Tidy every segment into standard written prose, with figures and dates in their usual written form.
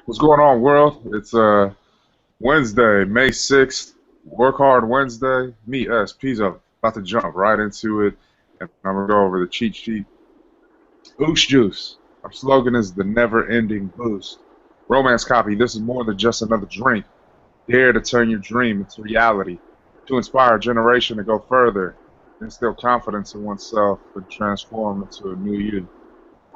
What's going on, world? It's Wednesday, May 6th. Work hard Wednesday. Me, S. Pizzo, about to jump right into it, and I'm gonna go over the cheat sheet. Oosh Juice. Our slogan is the never-ending boost. Romance copy. This is more than just another drink. Dare to turn your dream into reality. To inspire a generation to go further, instill confidence in oneself, and transform into a new you.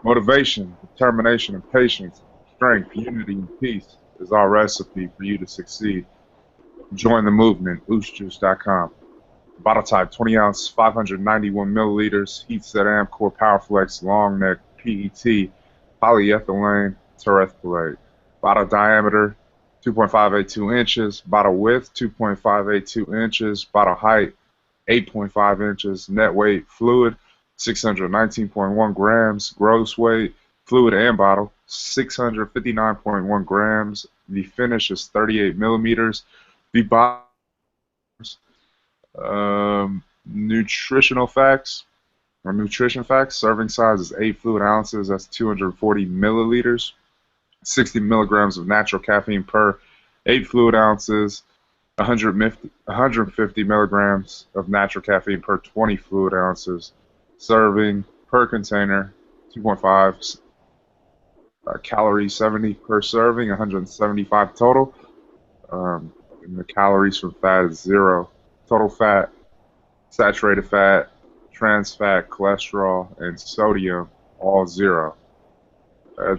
Motivation, determination, and patience, strength, unity, and peace is our recipe for you to succeed. Join the movement, oostjuice.com. Bottle type 20 ounce, 591 milliliters, heat set Amcor Powerflex long neck PET, polyethylene terephthalate. Bottle diameter 2.582 inches, bottle width 2.582 inches, bottle height 8.5 inches, net weight fluid 619.1 grams, gross weight fluid and bottle 659.1 grams. The finish is 38 millimeters. The bottle nutritional facts or nutrition facts: serving size is 8 fluid ounces, that's 240 milliliters, 60 milligrams of natural caffeine per 8 fluid ounces, 150 milligrams of natural caffeine per 20 fluid ounces. Serving per container 2.5 calories, 70 per serving, 175 total. And the calories from fat is 0. Total fat, saturated fat, trans fat, cholesterol, and sodium, all 0.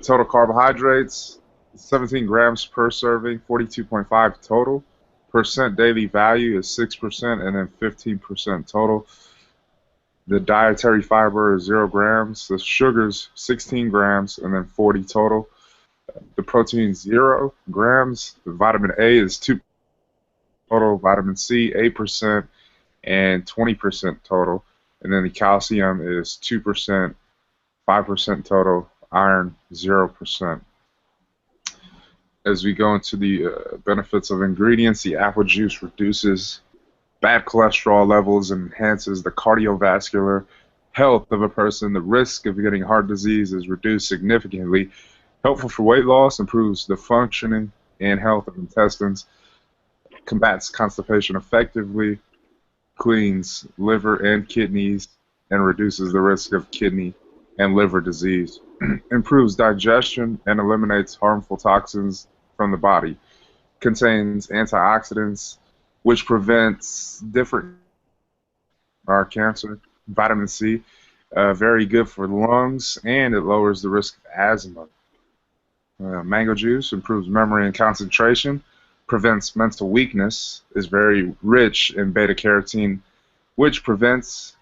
Total carbohydrates, 17 grams per serving, 42.5 total. Percent daily value is 6% and then 15% total. The dietary fiber is 0 grams. The sugars, 16 grams and then 40 total. The protein, 0 grams. The vitamin A is 2 total. Vitamin C, 8% and 20% total. And then the calcium is 2%, 5% total. Iron, 0%. As we go into the benefits of ingredients, the apple juice reduces bad cholesterol levels and enhances the cardiovascular health of a person. The risk of getting heart disease is reduced significantly. Helpful for weight loss, improves the functioning and health of intestines, combats constipation effectively, cleans liver and kidneys, and reduces the risk of kidney and liver disease. Improves digestion and eliminates harmful toxins from the body. Contains antioxidants, which prevents different cancer. Vitamin C, very good for the lungs, and it lowers the risk of asthma. Mango juice improves memory and concentration, prevents mental weakness, is very rich in beta-carotene, which prevents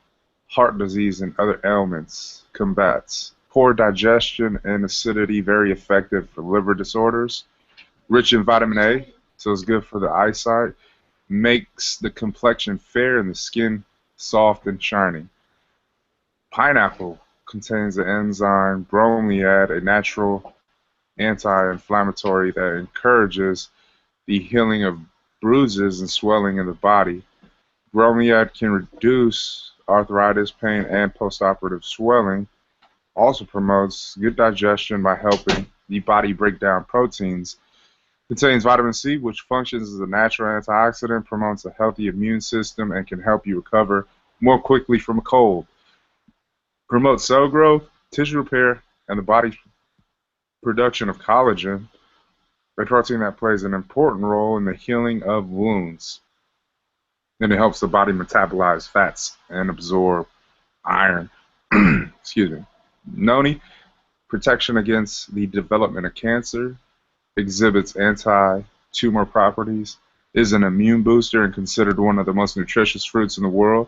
heart disease and other ailments, combats poor digestion and acidity, very effective for liver disorders. Rich in vitamin A, so it's good for the eyesight. Makes the complexion fair and the skin soft and shiny. Pineapple contains the enzyme bromeliad, a natural anti-inflammatory that encourages the healing of bruises and swelling in the body. Bromeliad can reduce arthritis, pain, and postoperative swelling. Also promotes good digestion by helping the body break down proteins. Contains vitamin C, which functions as a natural antioxidant, promotes a healthy immune system, and can help you recover more quickly from a cold. Promotes cell growth, tissue repair, and the body's production of collagen, a protein that plays an important role in the healing of wounds. And it helps the body metabolize fats and absorb iron. Excuse me. Noni, protection against the development of cancer, exhibits anti-tumor properties, is an immune booster, and considered one of the most nutritious fruits in the world.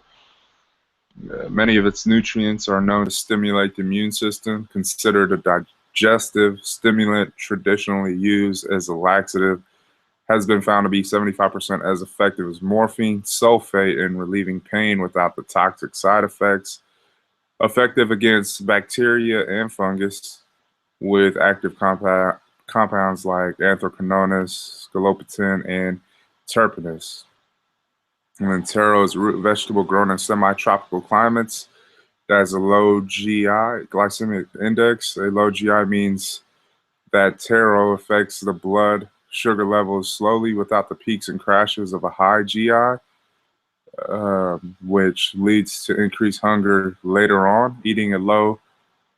Many of its nutrients are known to stimulate the immune system, considered a digestive stimulant, traditionally used as a laxative, has been found to be 75% as effective as morphine sulfate in relieving pain without the toxic side effects. Effective against bacteria and fungus with active compounds like anthraquinones, scolopectin, and terpenes. And then taro is a root vegetable grown in semi-tropical climates that has a low GI, glycemic index. A low GI means That taro affects the blood sugar levels slowly without the peaks and crashes of a high GI, which leads to increased hunger later on.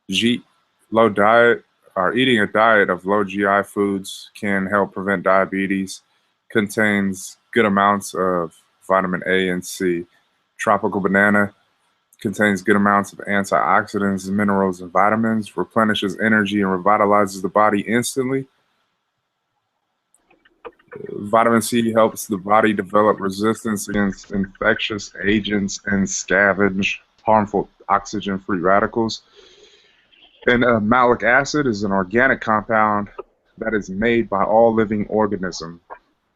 G, low diet or eating a diet of low GI foods can help prevent diabetes. Contains good amounts of vitamin A and C. Tropical banana contains good amounts of antioxidants, minerals, and vitamins, replenishes energy and revitalizes the body instantly. Vitamin C helps the body develop resistance against infectious agents and scavenge harmful oxygen-free radicals. And malic acid is an organic compound that is made by all living organisms.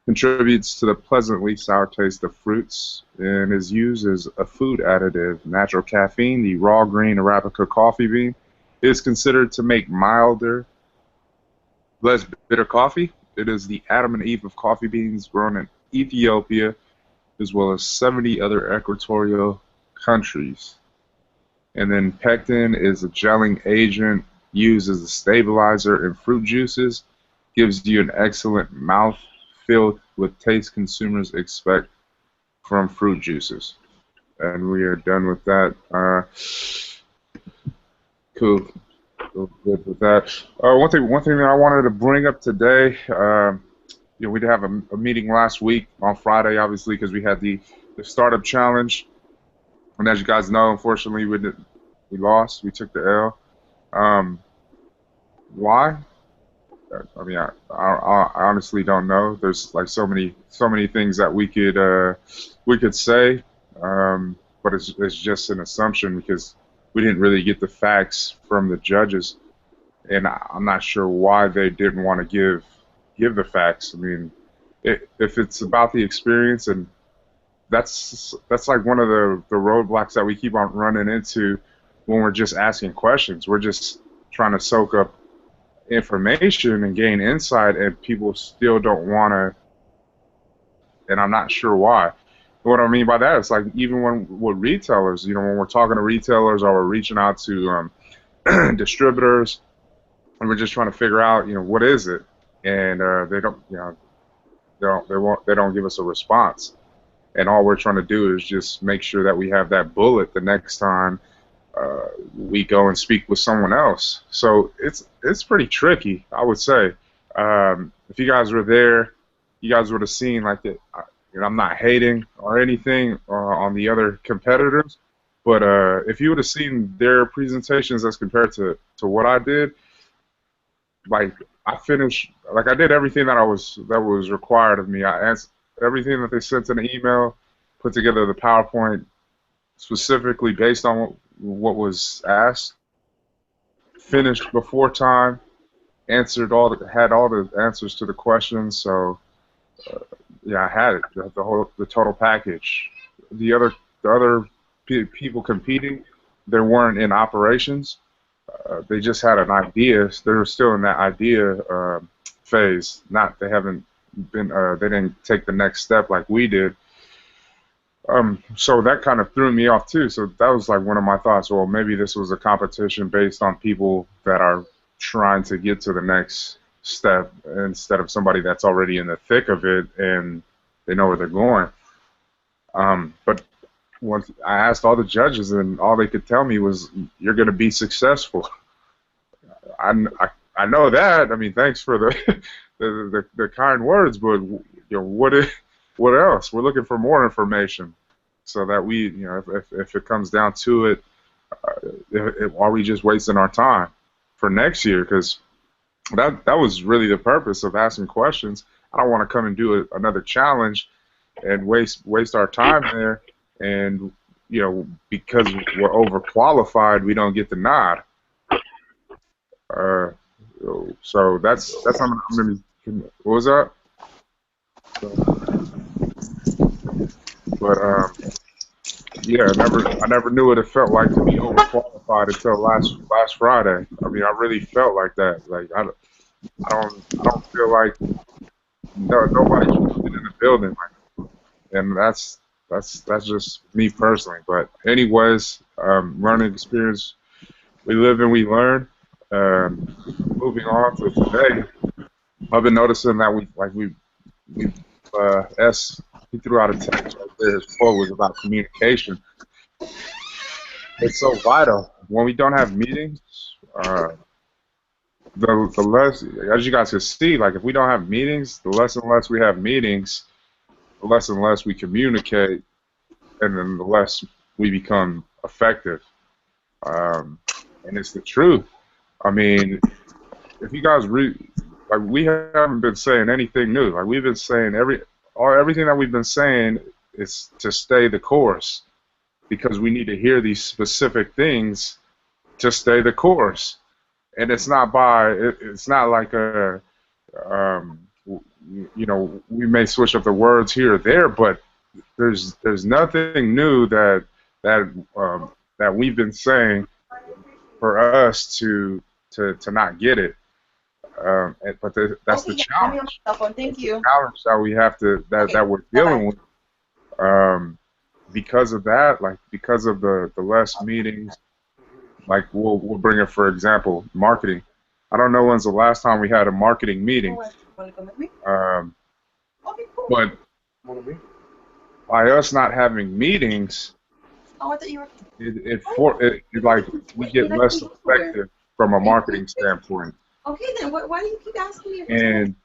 Contributes to the pleasantly sour taste of fruits and is used as a food additive. Natural caffeine, the raw green Arabica coffee bean, is considered to make milder, less bitter coffee. It is the Adam and Eve of coffee beans grown in Ethiopia as well as 70 other equatorial countries. And then pectin is a gelling agent used as a stabilizer in fruit juices. Gives you an excellent mouth filled with taste consumers expect from fruit juices. And we are done with that. Cool. Good with that. One thing that I wanted to bring up today, we did have a meeting last week on Friday, obviously, because we had the startup challenge. And as you guys know, unfortunately, we lost. We took the L. Why? I mean, I honestly don't know. There's like so many things that we could say, but it's just an assumption because we didn't really get the facts from the judges, and I'm not sure why they didn't want to give the facts. I mean, if it's about the experience, and that's like one of the roadblocks that we keep on running into when we're just asking questions. We're just trying to soak up information and gain insight, and people still don't want to, and I'm not sure why. What I mean by that is like even with retailers, when we're talking to retailers or we're reaching out to distributors, and we're just trying to figure out, what is it, and they don't give us a response, and all we're trying to do is just make sure that we have that bullet the next time we go and speak with someone else. So it's pretty tricky, I would say. If you guys were there, you guys would have seen like that. I'm not hating or anything on the other competitors, but if you would have seen their presentations as compared to what I did, like I finished, like I did everything that was required of me. I answered everything that they sent in the email, put together the PowerPoint specifically based on what was asked, finished before time, had all the answers to the questions. So yeah, I had it, the total package. The other people competing, they weren't in operations. They just had an idea. They were still in that idea phase. They haven't been. They didn't take the next step like we did. So that kind of threw me off too. So that was like one of my thoughts. Well, maybe this was a competition based on people that are trying to get to the next step instead of somebody that's already in the thick of it and they know where they're going. But once I asked all the judges, and all they could tell me was, "You're going to be successful." I know that. I mean, thanks for the kind words, but what else? We're looking for more information, so that we, if it comes down to it, are we just wasting our time for next year? Because that was really the purpose of asking questions. I don't want to come and do another challenge and waste our time there, and because we're overqualified, we don't get the nod. So that's how many. What was that? But yeah, I never knew what it felt like to be overqualified until last Friday. I mean, I really felt like that. Like I don't feel like nobody should have been in the building, and that's just me personally. But anyways, learning experience. We live and we learn. Moving on to today, I've been noticing that we S he threw out a text right there. His quote was about communication. It's so vital when we don't have meetings. Uh, the less, as you guys can see, like if we don't have meetings, the less and less we have meetings, the less and less we communicate, and then the less we become effective. Um, and it's the truth. I mean, if you guys like we haven't been saying anything new. Like we've been saying everything that we've been saying is to stay the course because we need to hear these specific things to stay the course. And it's not it's not like um, we may switch up the words here or there, but there's nothing new that we've been saying for us to not get it. But that's the Okay, yeah, I'm on challenge. my cell phone. Thank That's the you. challenge that we have to Okay, that we're bye-bye. dealing with. Um, because of that, like because of the less meetings, like we'll bring it for example, marketing. I don't know when's the last time we had a marketing Oh, meeting, what? Want to come with me? um, Okay, cool. but by us not having meetings, Oh, I thought you were. it like we Wait, you get like to less go somewhere? effective from a Are you marketing serious? standpoint. Okay, then why do you keep asking me if it's okay? And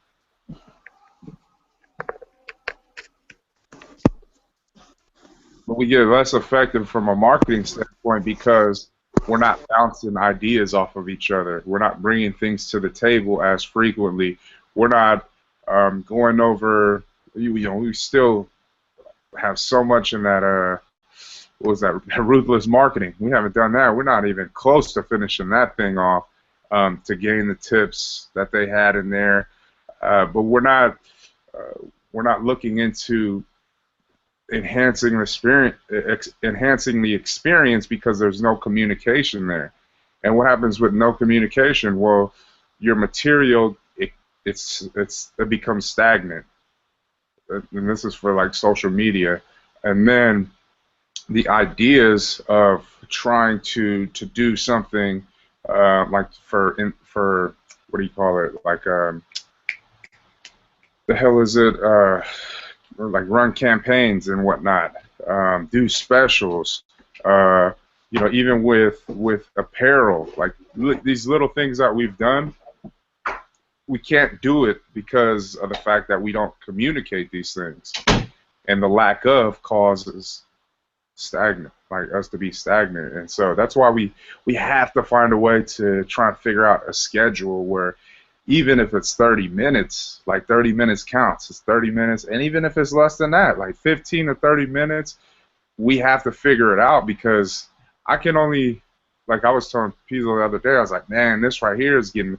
but we get less effective from a marketing standpoint because we're not bouncing ideas off of each other. We're not bringing things to the table as frequently. We're not going over. We still have so much in that. What was that? Ruthless marketing. We haven't done that. We're not even close to finishing that thing off to gain the tips that they had in there. But we're not looking into enhancing the experience because there's no communication there. And what happens with no communication? Well, your material it becomes stagnant. And this is for like social media. And then the ideas of trying to do something like for what do you call it? Like the hell is it? Like run campaigns and whatnot, do specials, uh, even with apparel, like these little things that we've done, we can't do it because of the fact that we don't communicate these things, and the lack of causes stagnant, like us to be stagnant, and so that's why we have to find a way to try and figure out a schedule where even if it's 30 minutes, like 30 minutes counts. It's 30 minutes. And even if it's less than that, like 15 to 30 minutes, we have to figure it out because I can only, like I was telling people the other day, I was like, man, this right here is getting,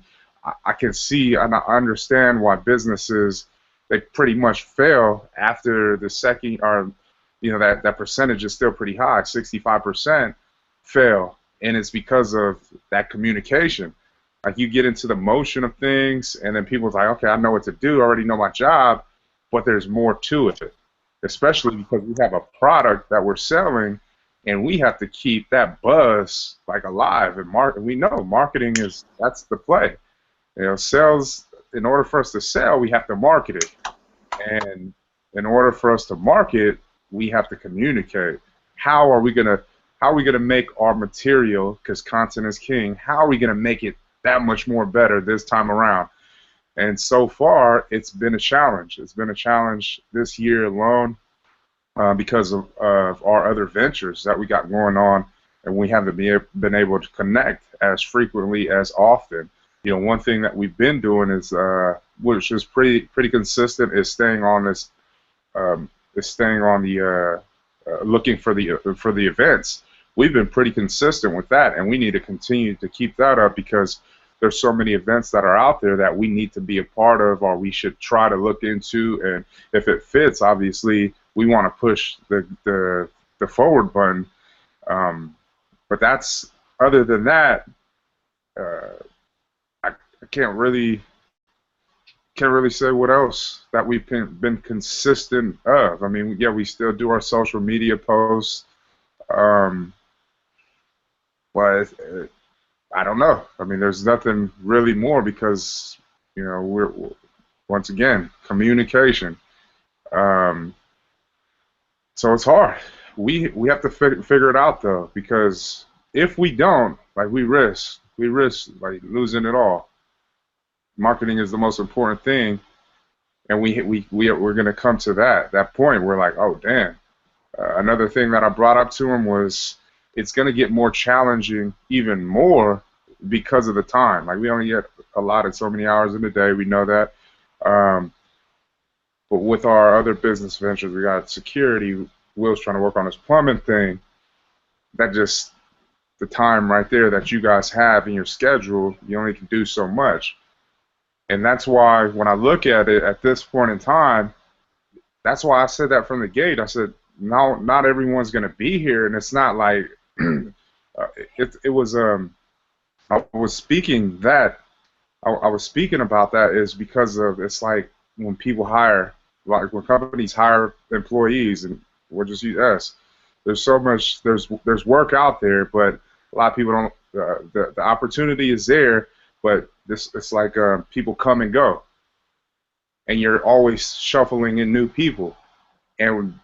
I can see and I understand why businesses, they pretty much fail after the second, or, that percentage is still pretty high, 65% fail. And it's because of that communication. Like you get into the motion of things, and then people's like, okay, I know what to do. I already know my job, but there's more to it, especially because we have a product that we're selling, and we have to keep that buzz like alive. And we know marketing that's the play. Sales. In order for us to sell, we have to market it, and in order for us to market, we have to communicate. How are we gonna how are we gonna make our material? Because content is king. How are we gonna make it that much more better this time around? And so far, it's been a challenge. It's been a challenge this year alone because of our other ventures that we got going on, and we haven't been able to connect as frequently as often. One thing that we've been doing is, which is pretty consistent, is staying on this, is staying on the looking for the events. We've been pretty consistent with that, and we need to continue to keep that up because there's so many events that are out there that we need to be a part of, or we should try to look into. And if it fits, obviously, we want to push the forward button. But that's other than that, uh, I can't really say what else that we've been consistent of. I mean, yeah, we still do our social media posts, um, but I don't know. I mean, there's nothing really more because we're once again communication. Um, so it's hard. We have to figure it out though, because if we don't, like we risk like losing it all. Marketing is the most important thing, and we're going to come to that point. We're like, oh damn. Another thing that I brought up to him was it's going to get more challenging, even more, because of the time. Like we only get allotted so many hours in the day. We know that. Um, but with our other business ventures, we got security. Will's trying to work on his plumbing thing. That just the time right there that you guys have in your schedule, you only can do so much. And that's why when I look at it at this point in time, that's why I said that from the gate. I said, no, not everyone's going to be here, and it's not like it was. I was speaking that I was speaking about that is because of it's like when people hire, like when companies hire employees, and we'll just use us. There's so much. There's work out there, but a lot of people don't. The opportunity is there, but it's like people come and go, and you're always shuffling in new people, and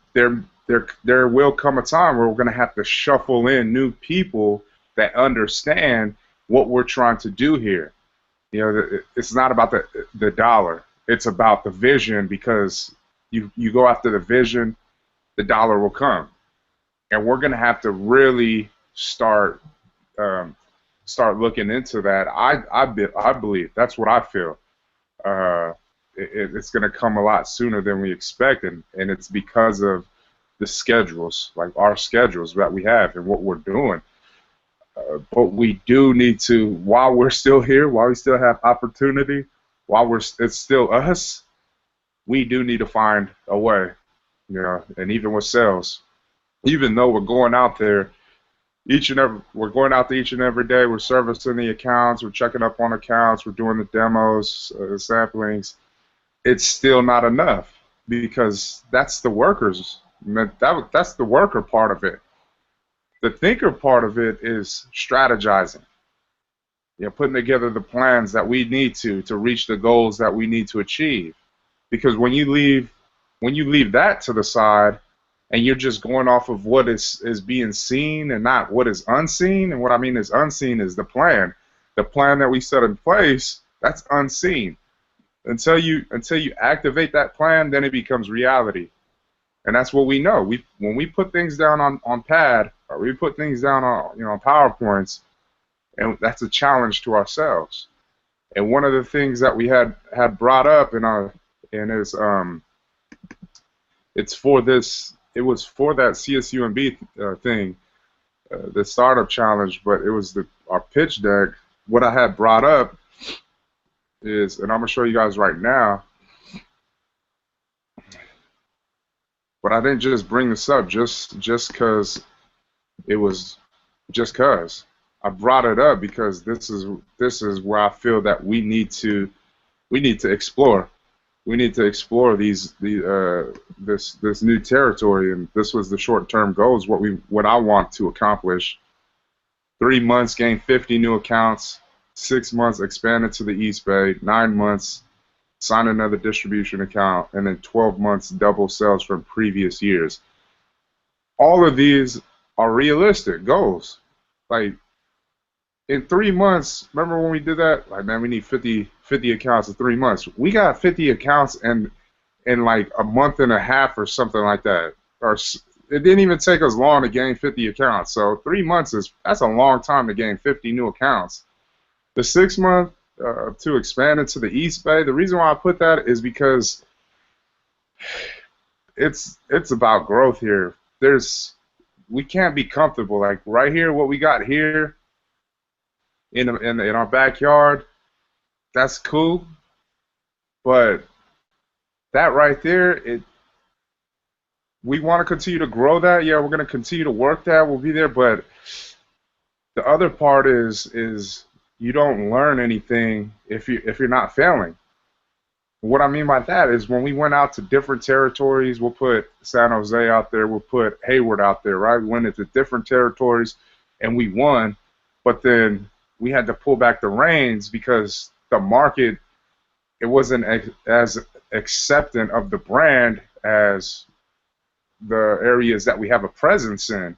there will come a time where we're going to have to shuffle in new people that understand what we're trying to do here. It's not about the dollar. It's about the vision, because you go after the vision, the dollar will come. And we're going to have to really start looking into that. I believe that's what I feel. It's going to come a lot sooner than we expect, and it's because of the schedules, like our schedules that we have and what we're doing. But we do need to, while we're still here, while we still have opportunity, while it's still us, we do need to find a way, and even with sales, even though we're going out there we're going out there each and every day, we're servicing the accounts, we're checking up on accounts, we're doing the demos, samplings, it's still not enough, because that's the workers. That's the worker part of it. The thinker part of it is strategizing. Putting together the plans that we need to reach the goals that we need to achieve. Because when you leave that to the side, and you're just going off of what is being seen and not what is unseen, and what I mean is unseen is the plan. The plan that we set in place, that's unseen. Until you activate that plan, then it becomes reality. And that's what we know. When we put things down on pad, or we put things down on PowerPoints, and that's a challenge to ourselves. And one of the things that we had brought up it's for this. It was for that CSUMB thing, the startup challenge, but it was our pitch deck. What I had brought up is, and I'm gonna show you guys right now. But I didn't just bring this up just because it was just because. I brought it up because this is where I feel that we need to explore. We need to explore this new territory, and this was the short-term goals. What I want to accomplish. 3 months, gain 50 new accounts. 6 months, expand it to the East Bay. 9 months, sign another distribution account, and then 12 months, double sales from previous years. All of these are realistic goals. Like in 3 months, remember when we did that? Like, man, we need 50 accounts in 3 months. We got 50 accounts in like a month and a half or something like that. Or it didn't even take us long to gain 50 accounts. So 3 months that's a long time to gain 50 new accounts. The 6 month to expand into the East Bay. The reason why I put that is because it's about growth here. We can't be comfortable. Like right here, what we got here in our backyard, that's cool. But that right there, we want to continue to grow that. Yeah, we're going to continue to work that. We'll be there. But the other part is you don't learn anything if you're not failing. What I mean by that is when we went out to different territories, we'll put San Jose out there, we'll put Hayward out there, right? We went into different territories and we won, but then we had to pull back the reins because the market, it wasn't as acceptant of the brand as the areas that we have a presence in.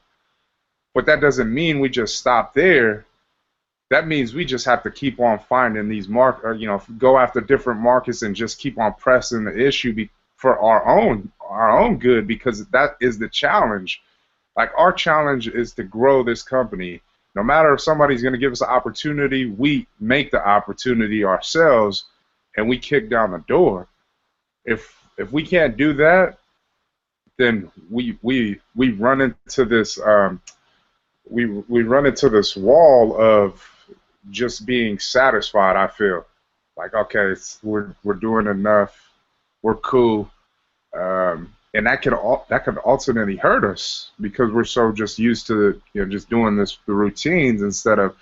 But that doesn't mean we just stop there. That means we just have to keep on finding these go after different markets and just keep on pressing the issue for our own good, because that is the challenge. Like, our challenge is to grow this company. No matter if somebody's going to give us an opportunity, we make the opportunity ourselves and we kick down the door. If we can't do that, then we run into this we run into this wall of just being satisfied. I feel like, okay, we're doing enough, we're cool, and that could ultimately hurt us because we're so just used to just doing the routines instead of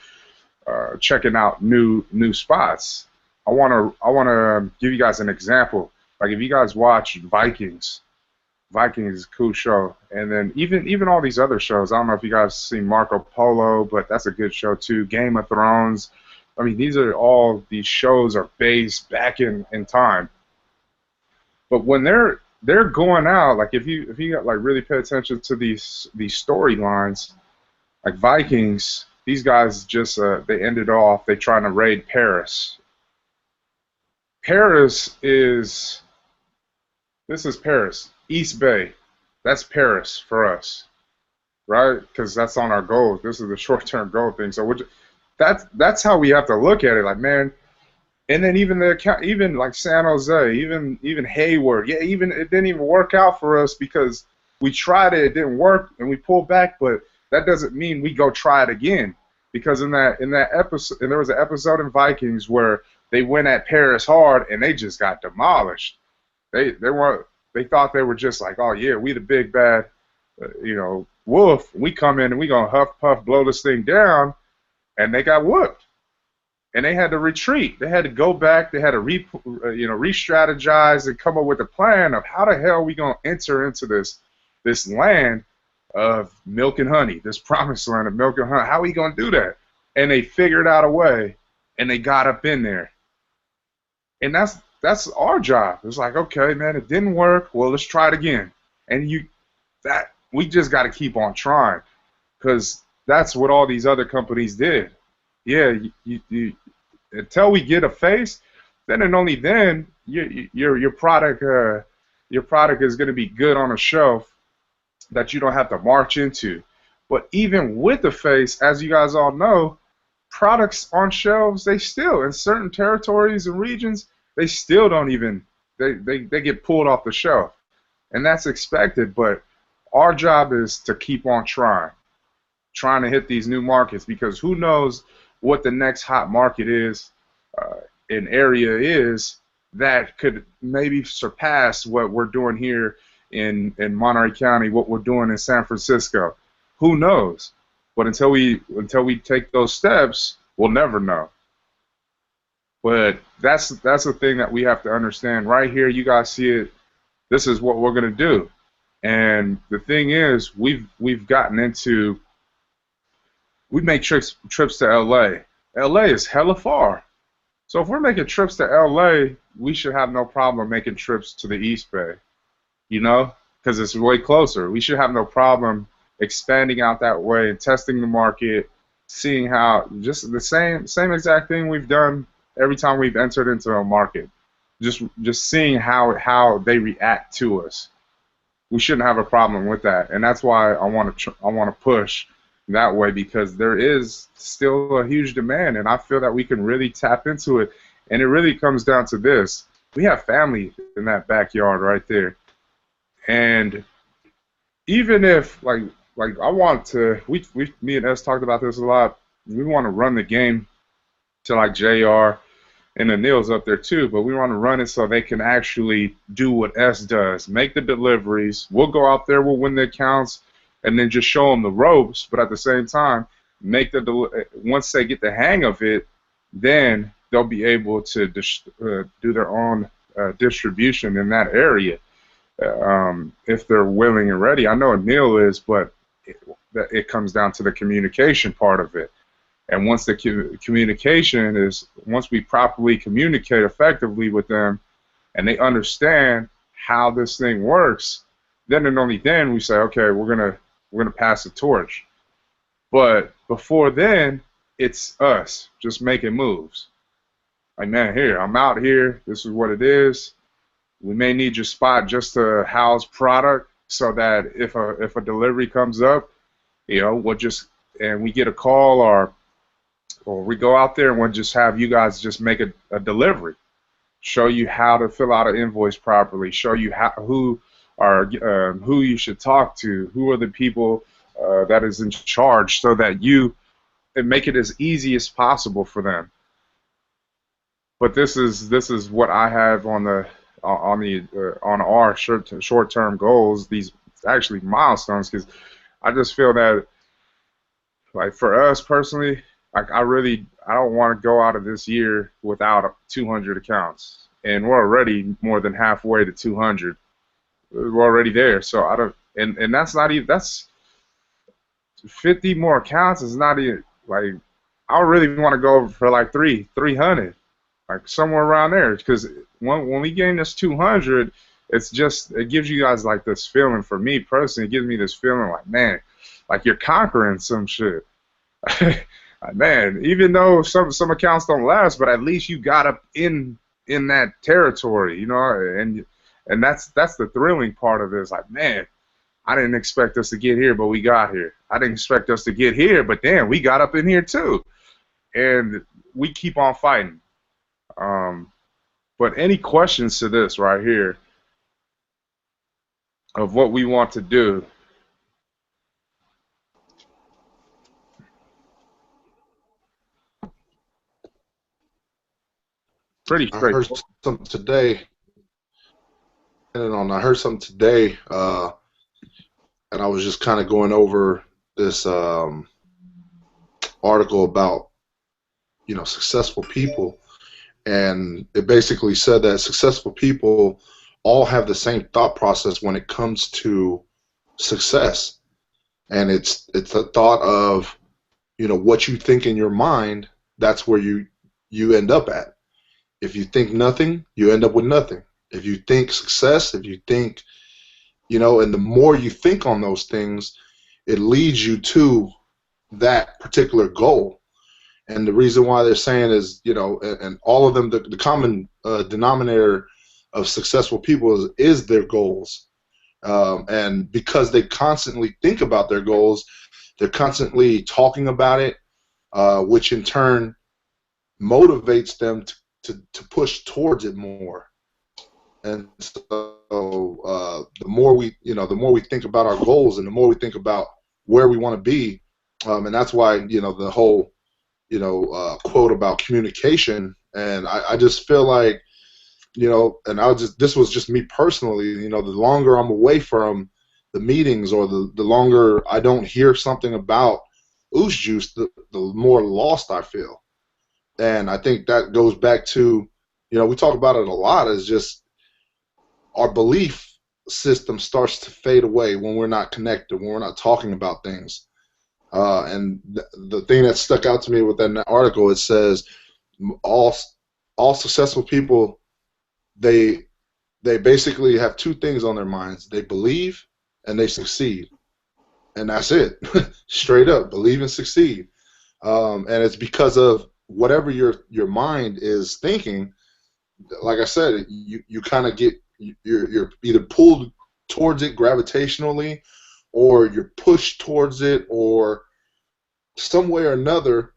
checking out new spots. I wanna give you guys an example. Like, if you guys watch Vikings is a cool show, and then even all these other shows. I don't know if you guys seen Marco Polo, but that's a good show too. Game of Thrones. I mean, these shows are based back in time. But when they're going out, like, if you got, like, really pay attention to these storylines, like Vikings, these guys just they ended off, they trying to raid Paris. This is Paris. East Bay, that's Paris for us, right? Because that's on our goals. This is the short-term goal thing. So that's how we have to look at it. Like, man, and then even like San Jose, even Hayward, yeah, even it didn't even work out for us because we tried it, it didn't work, and we pulled back. But that doesn't mean we go try it again, because in that episode, and there was an episode in Vikings where they went at Paris hard and they just got demolished. They thought they were just like, oh yeah, we the big bad, wolf. We come in and we gonna huff puff blow this thing down, and they got whooped, and they had to retreat. They had to go back. They had to re-strategize and come up with a plan of how the hell we gonna enter into this land of milk and honey, this promised land of milk and honey. How are we gonna do that? And they figured out a way, and they got up in there, and that's our job. It's like, okay, man, it didn't work. Well, let's try it again. And we just got to keep on trying, because that's what all these other companies did. Yeah, you until we get a face, then and only then your product is going to be good on a shelf that you don't have to march into. But even with the face, as you guys all know, products on shelves, they still, in certain territories and regions, they still don't even, they get pulled off the shelf. And that's expected, but our job is to keep on trying to hit these new markets, because who knows what the next hot market is, an area is, that could maybe surpass what we're doing here in Monterey County, what we're doing in San Francisco. Who knows? But until we take those steps, we'll never know. But that's the thing that we have to understand. Right here, you guys see it. This is what we're gonna do. And the thing is, we've made trips to LA. LA is hella far. So if we're making trips to LA, we should have no problem making trips to the East Bay. Because it's way closer. We should have no problem expanding out that way and testing the market, seeing how, just the same exact thing we've done every time we've entered into a market, just seeing how they react to us. We shouldn't have a problem with that, and that's why I want to push that way, because there is still a huge demand, and I feel that we can really tap into it. And it really comes down to this: we have family in that backyard right there, and even if like I want to, me and S talked about this a lot. We want to run the game to like JR and Anil's up there too, but we want to run it so they can actually do what S does, make the deliveries. We'll go out there, we'll win the accounts, and then just show them the ropes. But at the same time, once they get the hang of it, then they'll be able to do their own distribution in that area, if they're willing and ready. I know Anil is, but it comes down to the communication part of it. And once the communication is, once we properly communicate effectively with them, and they understand how this thing works, then and only then we say, okay, we're gonna pass the torch. But before then, it's us just making moves. Like, man, here, I'm out here. This is what it is. We may need your spot just to house product so that if a delivery comes up, we'll just, and we get a call or we go out there and we'll just have you guys just make a delivery. Show you how to fill out an invoice properly. Show you who you should talk to. Who are the people that is in charge, so that you and make it as easy as possible for them. But this is what I have on our short-term goals. These actually milestones, because I just feel that, like, for us personally, like, I don't want to go out of this year without 200 accounts, and we're already more than halfway to 200. We're already there, so I don't, and that's not even, that's 50 more accounts is not even, like, I really want to go for like 300, like somewhere around there, because when we gain this 200, it gives you guys like this feeling. For me personally, it gives me this feeling like, man, like you're conquering some shit. Man, even though some accounts don't last, but at least you got up in that territory, and that's the thrilling part of it. It's like, man, I didn't expect us to get here, but we got here. I didn't expect us to get here, but damn, we got up in here too. And we keep on fighting. But any questions to this right here of what we want to do? Pretty straight. I heard something today. I heard something today, and I was just kind of going over this article about, successful people, and it basically said that successful people all have the same thought process when it comes to success, and it's a thought of, what you think in your mind. That's where you end up at. If you think nothing, you end up with nothing. If you think success, if you think, and the more you think on those things, it leads you to that particular goal. And the reason why they're saying is, and all of them, the common denominator of successful people is their goals. And because they constantly think about their goals, they're constantly talking about it, which in turn motivates them to push towards it more. And so the more we think about our goals, and the more we think about where we want to be, and that's why the whole quote about communication. And I just feel like, and this was just me personally, the longer I'm away from the meetings, or the longer I don't hear something about Ooze Juice, the more lost I feel. And I think that goes back to, we talk about it a lot, is just our belief system starts to fade away when we're not connected, when we're not talking about things. And the thing that stuck out to me with that article, it says all successful people, they basically have two things on their minds. They believe and they succeed. And that's it. Straight up, believe and succeed. And it's because of whatever your mind is thinking. Like I said, you kind of get, you're either pulled towards it gravitationally, or you're pushed towards it, or some way or another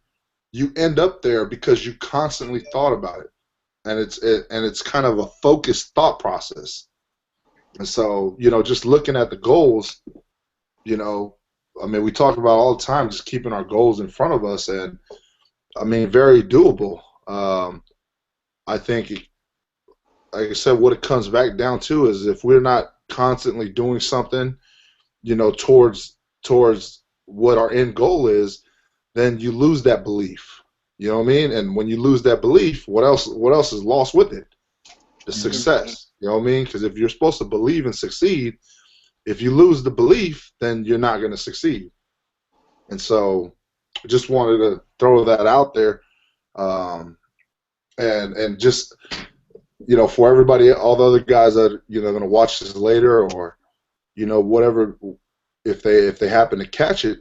you end up there because you constantly thought about it. And it's kind of a focused thought process. And so, just looking at the goals, we talk about all the time just keeping our goals in front of us, and very doable. I think, like I said, what it comes back down to is if we're not constantly doing something, towards what our end goal is, then you lose that belief. You know what I mean? And when you lose that belief, what else is lost with it? The success. You know what I mean? Because if you're supposed to believe and succeed, if you lose the belief, then you're not going to succeed. And so just wanted to throw that out there, um, and just for everybody, all the other guys that going to watch this later, or whatever, if they happen to catch it,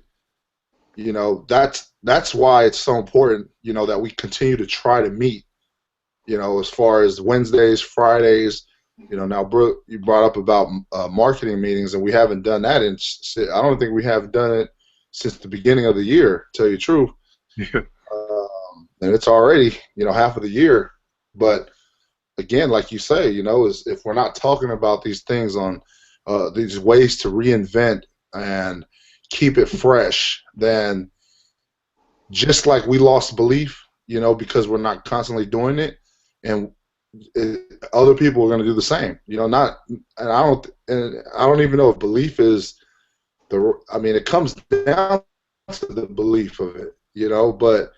that's why it's so important, that we continue to try to meet, as far as Wednesdays, Fridays. Now, Brooke, you brought up about marketing meetings, and we haven't done that I don't think we have done it since the beginning of the year, to tell you the truth. Yeah. And it's already, half of the year. But again, like you say, is if we're not talking about these things on these ways to reinvent and keep it fresh, then just like we lost belief, because we're not constantly doing it, and other people are going to do the same. And I don't even know if belief is it comes down to the belief of it, but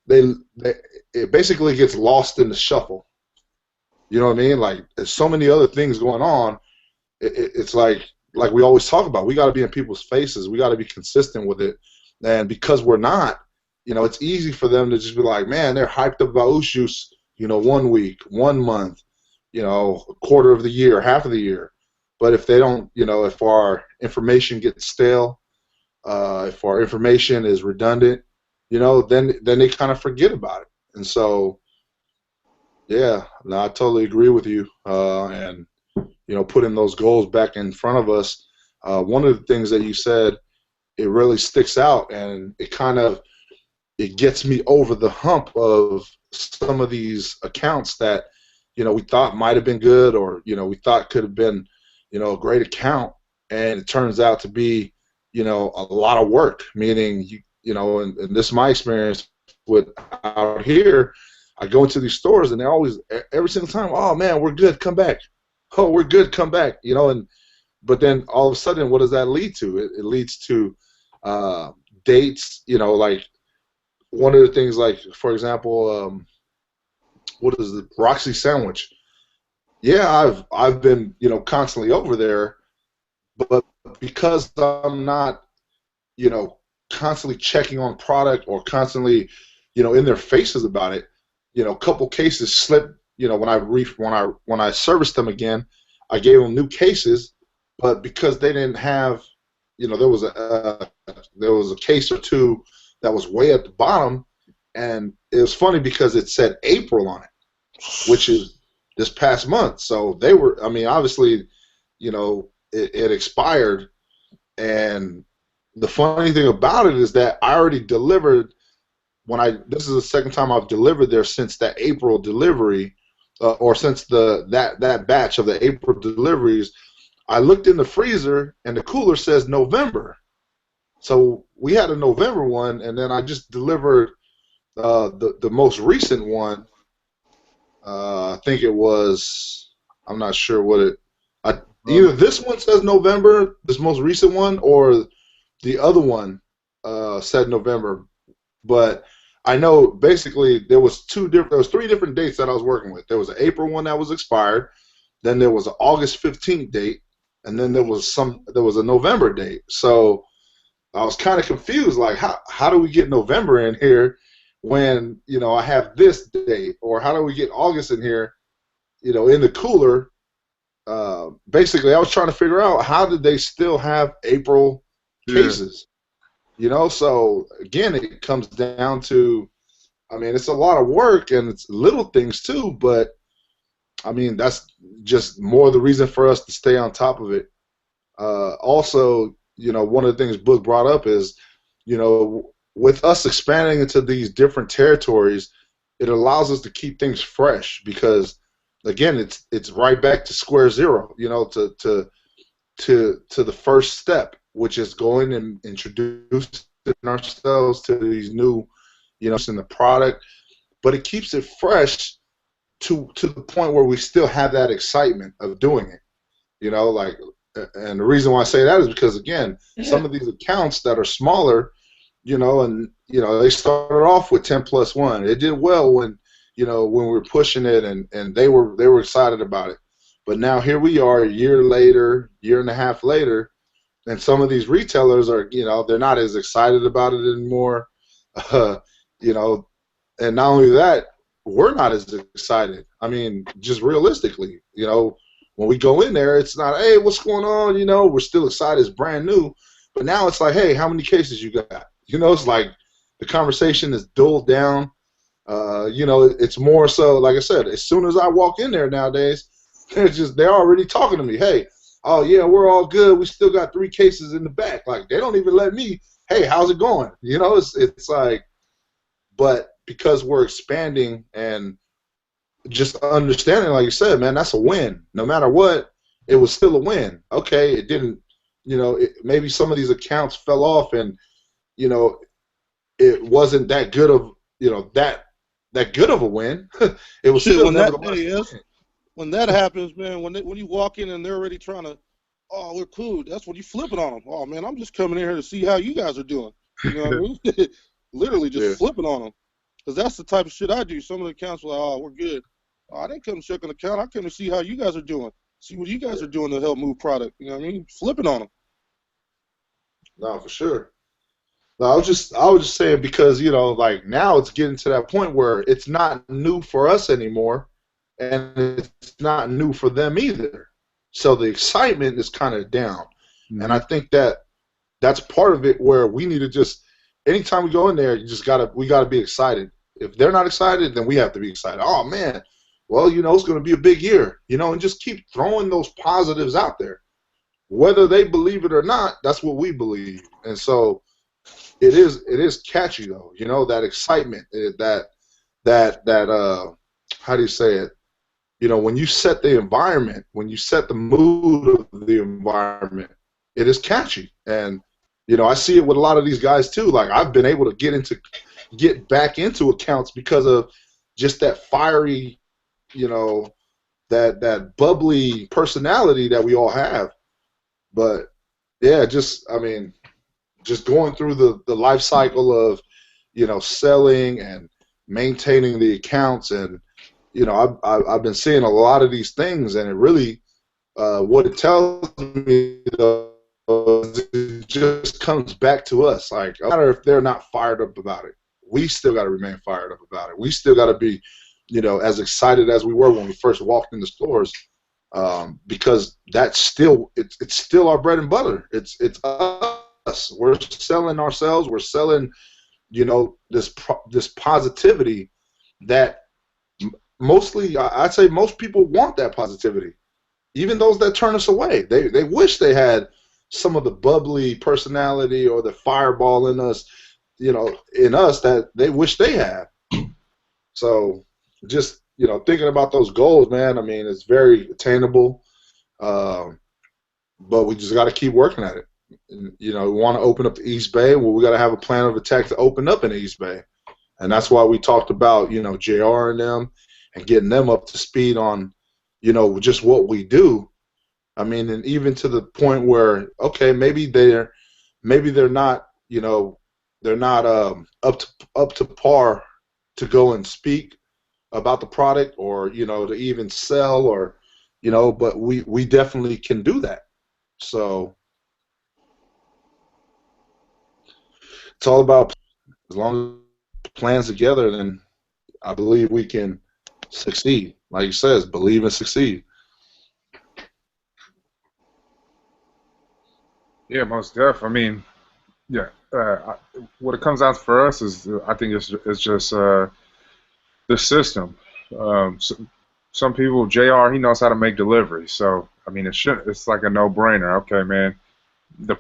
it basically gets lost in the shuffle. You know what I mean? Like, there's so many other things going on. It's like we always talk about, we got to be in people's faces. We got to be consistent with it. And because we're not, it's easy for them to just be like, man, they're hyped up about Ushus, 1 week, 1 month, a quarter of the year, half of the year. But if they don't, if our information gets stale, if our information is redundant, then they kind of forget about it. And so, yeah, no, I totally agree with you. And putting those goals back in front of us. One of the things that you said, it really sticks out, and it gets me over the hump of some of these accounts that we thought might have been good, or we thought could have been a great account, and it turns out to be a lot of work. Meaning, and this is my experience with out here. I go into these stores, and they're always, every single time, oh man, we're good, come back. Oh, we're good, come back. But then all of a sudden, what does that lead to? It leads to dates. Like one of the things, like for example, what is the Roxy sandwich? Yeah, I've been constantly over there, but because I'm not constantly checking on product or constantly in their faces about it, a couple cases slipped. When I serviced them again, I gave them new cases, but because they didn't have, there was a case or two that was way at the bottom, and it was funny because it said April on it, which is this past month. So they were, obviously, it expired, and the funny thing about it is that I already delivered this is the second time I've delivered there since that April delivery. Or since that batch of the April deliveries. I looked in the freezer, and the cooler says November. So we had a November one, and then I just delivered the most recent one. I think it was, I'm not sure what it. Either this one says November, this most recent one, or the other one said November. But I know basically there was 3 different dates that I was working with. There was an April one that was expired, then there was an August 15th date, and then there was a November date. So I was kind of confused, like how do we get November in here when I have this date, or how do we get August in here, in the cooler? Basically, I was trying to figure out how did they still have April cases. So again, it comes down to, it's a lot of work, and it's little things too, but that's just more the reason for us to stay on top of it. Also, one of the things Book brought up is, with us expanding into these different territories, it allows us to keep things fresh, because again, it's right back to square zero, to the first step, which is going and introducing ourselves to these new, in the product, but it keeps it fresh to the point where we still have that excitement of doing it, and the reason why I say that is because, again, some of these accounts that are smaller, and they started off with 10+1. It did well when we were pushing it, and they were excited about it. But now here we are, a year later, year and a half later, and some of these retailers are, they're not as excited about it anymore. Uh, you know, and not only that, we're not as excited. I mean, just realistically, when we go in there, it's not, hey, what's going on? We're still excited. It's brand new. But now it's like, hey, how many cases you got? It's like the conversation is dulled down. It's more so, like I said, as soon as I walk in there nowadays, they're already talking to me. Hey, oh yeah, we're all good. We still got 3 cases in the back. Like, they don't even let me, hey, how's it going? It's like, but because we're expanding and just understanding, like you said, man, that's a win. No matter what, it was still a win. Okay, it didn't, maybe some of these accounts fell off and, it wasn't that good of, that good of a win. It was still nevertheless. When that happens, man, when you walk in and they're already trying to, oh, we're cool, that's when you flipping on them. Oh, man, I'm just coming in here to see how you guys are doing. You know what I mean? Literally just flipping on them. Because that's the type of shit I do. Some of the accounts are like, oh, we're good. Oh, I didn't come check an account. I came to see how you guys are doing. See what you guys are doing to help move product. You know what I mean? Flipping on them. No, for sure. No, I was just saying because, like now it's getting to that point where it's not new for us anymore, and it's not new for them either. So the excitement is kind of down. Mm-hmm. And I think that's part of it where we need to just, anytime we go in there, we gotta be excited. If they're not excited, then we have to be excited. Oh man, well, it's going to be a big year, and just keep throwing those positives out there. Whether they believe it or not, that's what we believe. And so it is catchy though, that excitement, that how do you say it? When you set the environment, when you set the mood of the environment, it is catchy. And I see it with a lot of these guys too. Like, I've been able to get back into accounts because of just that fiery, that bubbly personality that we all have. But yeah, just going through the life cycle of, selling and maintaining the accounts, and I've been seeing a lot of these things, and it really, what it tells me though, it just comes back to us. Like, no matter if they're not fired up about it, we still got to remain fired up about it. We still got to be, as excited as we were when we first walked in the stores, because that's still it's still our bread and butter. It's us. We're selling ourselves. We're selling, this positivity that mostly, I'd say most people want that positivity. Even those that turn us away, they wish they had some of the bubbly personality or the fireball in us, that they wish they had. So just, thinking about those goals, man, it's very attainable, but we just got to keep working at it. And, we want to open up the East Bay. Well, we got to have a plan of attack to open up in the East Bay. And that's why we talked about, JR and them and getting them up to speed on, just what we do. And even to the point where, okay, maybe they're not, they're not up to par to go and speak about the product, or to even sell, or but we definitely can do that. So it's all about, as long as the plans together, then I believe we can succeed. Like you says, believe and succeed. Yeah, most def. Yeah. What it comes out for us is, I think it's just the system. Some people, JR, he knows how to make deliveries, so it's like a no-brainer. Okay, man.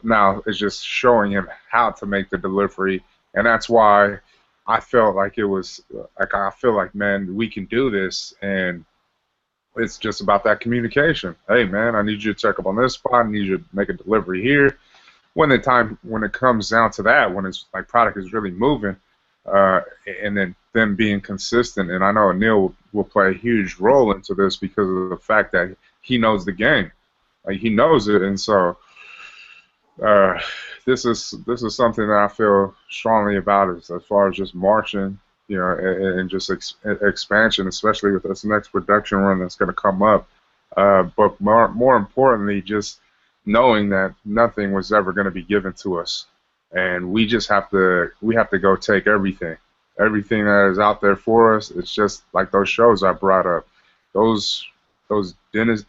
Now it's just showing him how to make the delivery, and that's why I felt like it was like, I feel like, man, we can do this, and it's just about that communication. Hey, man, I need you to check up on this spot. I need you to make a delivery here. When it comes down to that, when it's like product is really moving, and then them being consistent, and I know Anil will play a huge role into this because of the fact that he knows the game, like he knows it, and so this is something that I feel strongly about, as far as just marching, and just expansion, especially with this next production run that's going to come up. But more importantly, just knowing that nothing was ever going to be given to us, and we just have to go take everything that is out there for us. It's just like those shows I brought up, those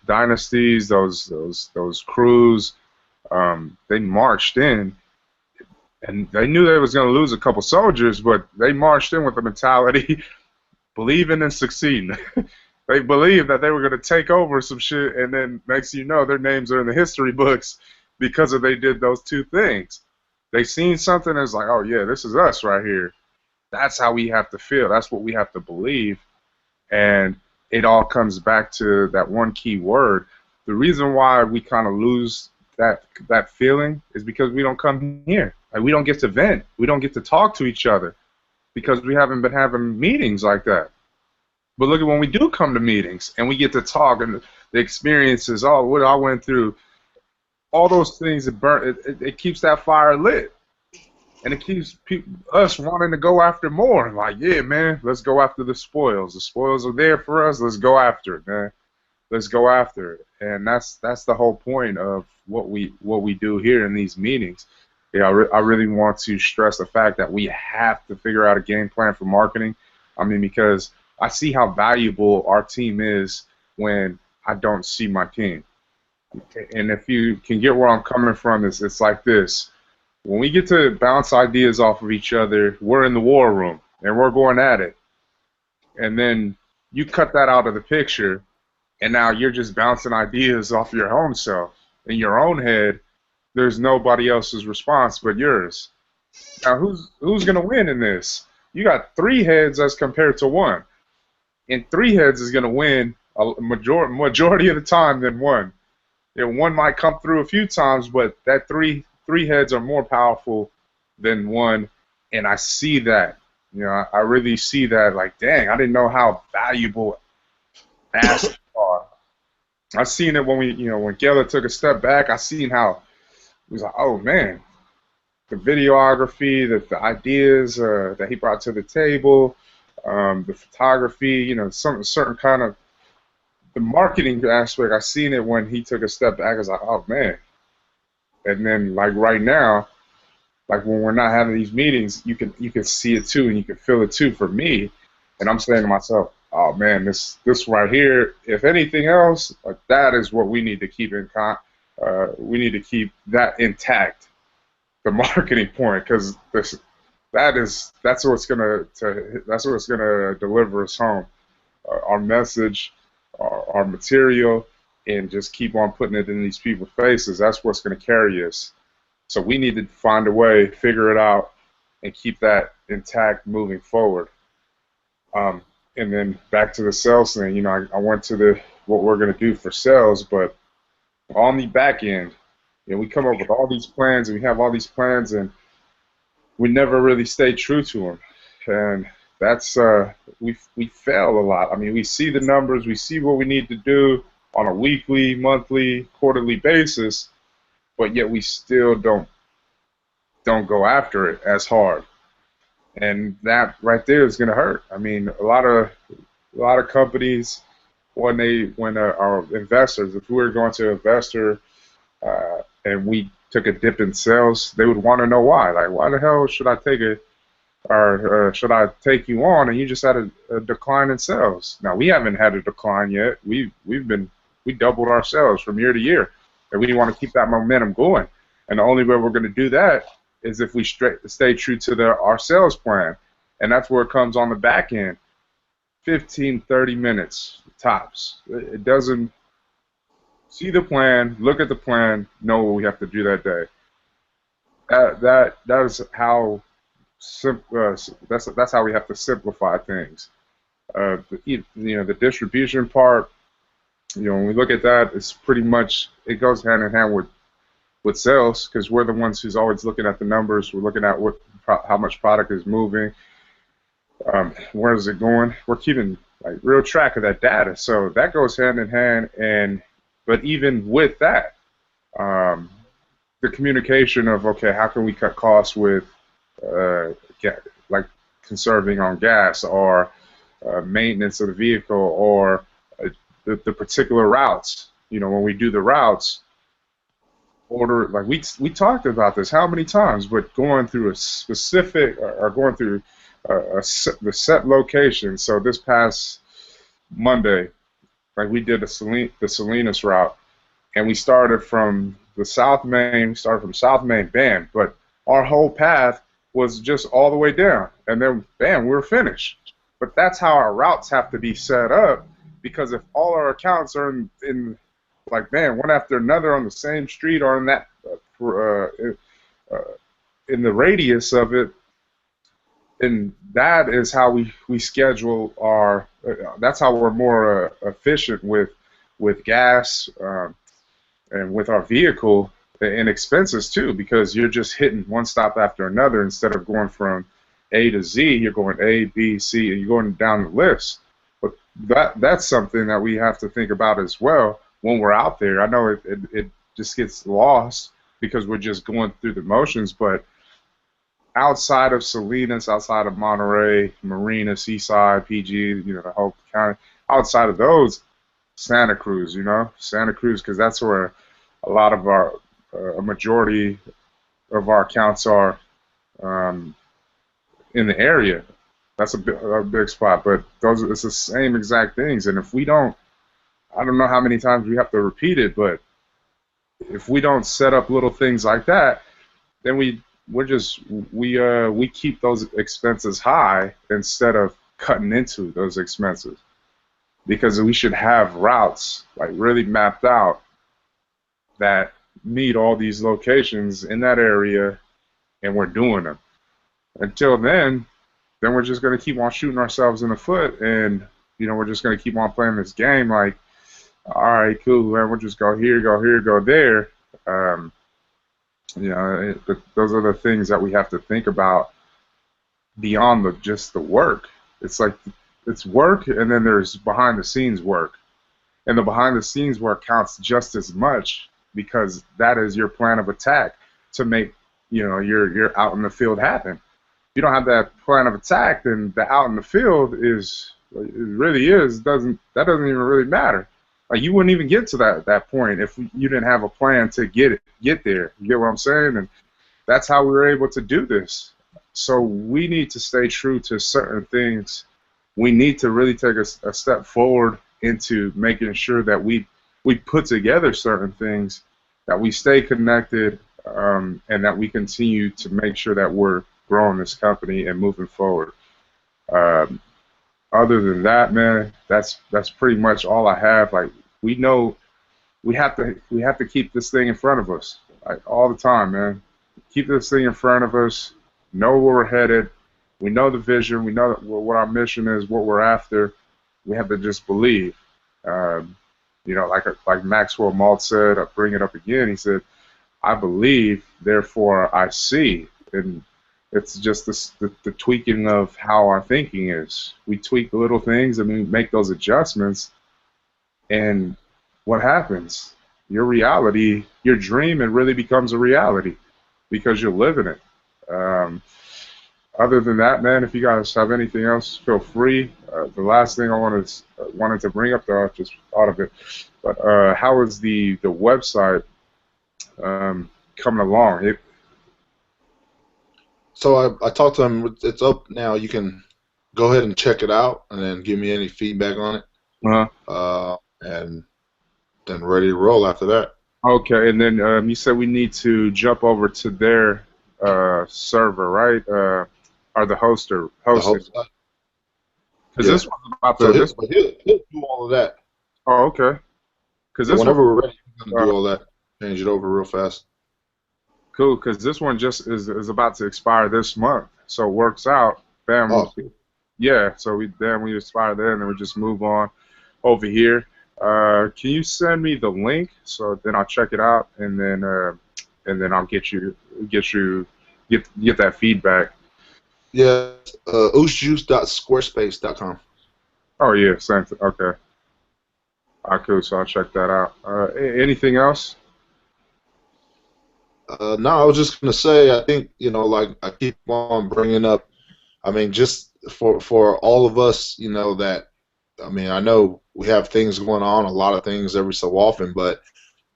dynasties, those crews. They marched in, and they knew they was going to lose a couple soldiers, but they marched in with the mentality believing in succeeding. They believed that they were going to take over some shit, and then next thing you know, their names are in the history books because of they did those two things. They seen something that's like, oh yeah, this is us right here. That's how we have to feel. That's what we have to believe. And it all comes back to that one key word. The reason why we kind of lose that feeling is because we don't come here. Like, we don't get to vent. We don't get to talk to each other because we haven't been having meetings like that. But look at when we do come to meetings and we get to talk and the experiences, oh, what I went through, all those things, it keeps that fire lit. And it keeps us wanting to go after more. Like, yeah, man, let's go after the spoils. The spoils are there for us. Let's go after it, man. Let's go after it. And that's the whole point of what we do here in these meetings. Yeah, I really want to stress the fact that we have to figure out a game plan for marketing. I mean, because I see how valuable our team is when I don't see my team. And if you can get where I'm coming from, it's like this. When we get to bounce ideas off of each other, we're in the war room, and we're going at it. And then you cut that out of the picture, and now you're just bouncing ideas off your own self. In your own head, there's nobody else's response but yours. Now, who's going to win in this? You got 3 heads as compared to 1. And 3 heads is going to win a majority of the time than 1. You know, 1 might come through a few times, but that three heads are more powerful than 1, and I see that. You know, I really see that. Like, dang, I didn't know how valuable assets are. I seen it when when Geller took a step back. I seen how it was like, oh man, the videography, the ideas that he brought to the table. The photography, you know, some certain kind of the marketing aspect. I seen it when he took a step back. I was like, oh man. And then like right now, like when we're not having these meetings, you can see it too, and you can feel it too for me. And I'm saying to myself, oh man, this right here, if anything else, like that is what we need to keep we need to keep that intact, the marketing point, because that's what's gonna deliver us home, our message, our material, and just keep on putting it in these people's faces. That's what's gonna carry us. So we need to find a way, figure it out, and keep that intact moving forward. And then back to the sales thing. You know, I went to what we're gonna do for sales, but on the back end, you know, we come up with all these plans, and we have all these plans, and we never really stay true to them, and that's we fail a lot. I mean, we see the numbers, we see what we need to do on a weekly, monthly, quarterly basis, but yet we still don't go after it as hard, and that right there is going to hurt. I mean, a lot of companies, when our investors, if we were going to investor and we took a dip in sales, they would want to know why. Like, why the hell should I take it, or should I take you on, and you just had a decline in sales? Now, we haven't had a decline yet. We doubled our sales from year to year, and we want to keep that momentum going. And the only way we're going to do that is if we stay true to our sales plan, and that's where it comes on the back end. 15, 30 minutes tops. It doesn't. See the plan, look at the plan, know what we have to do that day. That is how that's how we have to simplify things. The distribution part. You know, when we look at that, it's pretty much, it goes hand in hand with sales, because we're the ones who's always looking at the numbers. We're looking at how much product is moving, where is it going. We're keeping like real track of that data, so that goes hand in hand. But even with that, the communication of, okay, how can we cut costs with like conserving on gas, or maintenance of the vehicle, or the particular routes. You know, when we do the routes, order, like we talked about this how many times, but going through a specific or going through the set location. So this past Monday, like we did the Salinas route, and we started from the South Main, bam, but our whole path was just all the way down, and then bam, we were finished. But that's how our routes have to be set up, because if all our accounts are in like bam, one after another on the same street or in that in the radius of it, and that is how we schedule our. That's how we're more efficient with gas and with our vehicle and expenses too, because you're just hitting one stop after another instead of going from A to Z. You're going A, B, C, and you're going down the list. But that's something that we have to think about as well when we're out there. I know it just gets lost because we're just going through the motions, but outside of Salinas, outside of Monterey, Marina, Seaside, PG, the whole county, outside of those, Santa Cruz, Santa Cruz, because that's where a lot of a majority of our accounts are in the area. That's a big spot, but it's the same exact things. And if we don't, I don't know how many times we have to repeat it, but if we don't set up little things like that, then we keep those expenses high instead of cutting into those expenses, because we should have routes like really mapped out that meet all these locations in that area, and we're doing them. Until then we're just going to keep on shooting ourselves in the foot, and we're just going to keep on playing this game like, all right, cool, man, we'll just go here, go here, go there. Those are the things that we have to think about beyond just the work. It's like it's work, and then there's behind the scenes work, and the behind the scenes work counts just as much, because that is your plan of attack to make your out in the field happen. If you don't have that plan of attack, then the out in the field doesn't even really matter. Like, you wouldn't even get to that point if you didn't have a plan to get there. You get what I'm saying? And that's how we were able to do this. So we need to stay true to certain things. We need to really take a step forward into making sure that we put together certain things, that we stay connected, and that we continue to make sure that we're growing this company and moving forward. Other than that, man, that's pretty much all I have. Like, we know we have to keep this thing in front of us, like, all the time, man. Keep this thing in front of us. Know where we're headed. We know the vision. We know what our mission is, what we're after. We have to just believe. Like Maxwell Maltz said, I'll bring it up again. He said, "I believe, therefore I see." And it's just the tweaking of how our thinking is. We tweak the little things and we make those adjustments, and what happens? Your reality, your dream, it really becomes a reality because you're living it. Other than that, man, if you guys have anything else, feel free. The last thing I wanted to bring up, though, I just thought of it, but how is the website coming along? So I talked to him. It's up now. You can go ahead and check it out, and then give me any feedback on it. And then ready to roll after that. Okay, and then you said we need to jump over to their server, right? Or the hoster. Because this one's about to. He'll do all of that. Oh, okay. Because whenever we're ready, we're gonna do all that. Change it over real fast. Cool, because this one just is about to expire this month, so it works out. Bam. Yeah, so we expire there, and then we just move on over here. Can you send me the link so then I'll check it out, and then I'll get that feedback. Yeah, oosejuice.squarespace.com. Oh yeah, same thing. Okay. All right, cool. So I'll check that out. Anything else? No, I was just gonna say, I think, like I keep on bringing up, I mean, just for all of us, that, I mean, I know we have things going on, a lot of things every so often, but